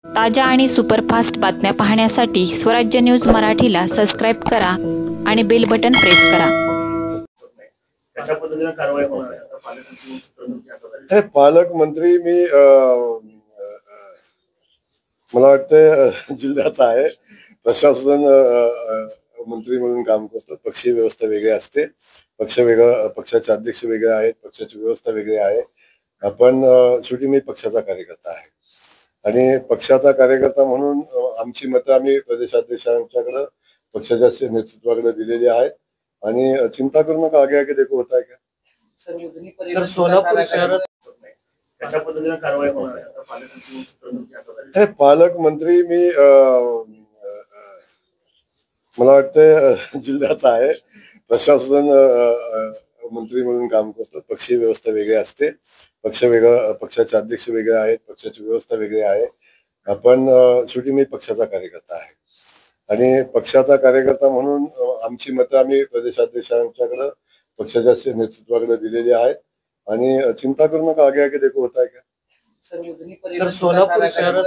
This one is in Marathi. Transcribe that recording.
ताज्या आणि सुपरफास्ट बातम्या पाहण्यासाठी स्वराज्य न्यूज मराठीला सबस्क्राईब करा आणि बेल बटन प्रेस करा. कशा पद्धतीने कारवाई होणार आहे? पालकमंत्री मी मला वाटतं जिल्ह्याचा आहे. प्रशासन मंत्री म्हणून काम करतो. पक्षीय व्यवस्था वेगळी असते. पक्षाचे अध्यक्ष वेगळे आहेत, पक्षाची व्यवस्था वेगळी आहे. आपण शेवटी मी पक्षाचा कार्यकर्ता आहे आणि पक्षाचा कार्यकर्ता म्हणून आमची मतं आम्ही प्रदेशाध्यक्षांच्याकडे पक्षाच्या नेतृत्वाकडे दिलेली आहेत आणि चिंता करू नका, आगे आगे देखो होता है क्या. सर, सोलापूर शहरात कशा पद्धतीने कारवाई होणार आहे? पालकमंत्री मी मला वाटतं जिल्ह्याचा आहे. प्रशासन मंत्री म्हणून काम करतो. पक्षीय व्यवस्था वेगळी असते. पक्षाचे अध्यक्ष वेगळे आहेत, पक्षाची व्यवस्था वेगळी आहे. आपण शेवटी मी पक्षाचा कार्यकर्ता आहे आणि पक्षाचा कार्यकर्ता म्हणून आमची मतं आम्ही प्रदेशाध्यक्षांच्याकडे पक्षाच्या नेतृत्वाकडे दिलेली आहेत आणि चिंता करू नका, आगे आगे देखो होता है क्या. सर, सोलापूर शहरात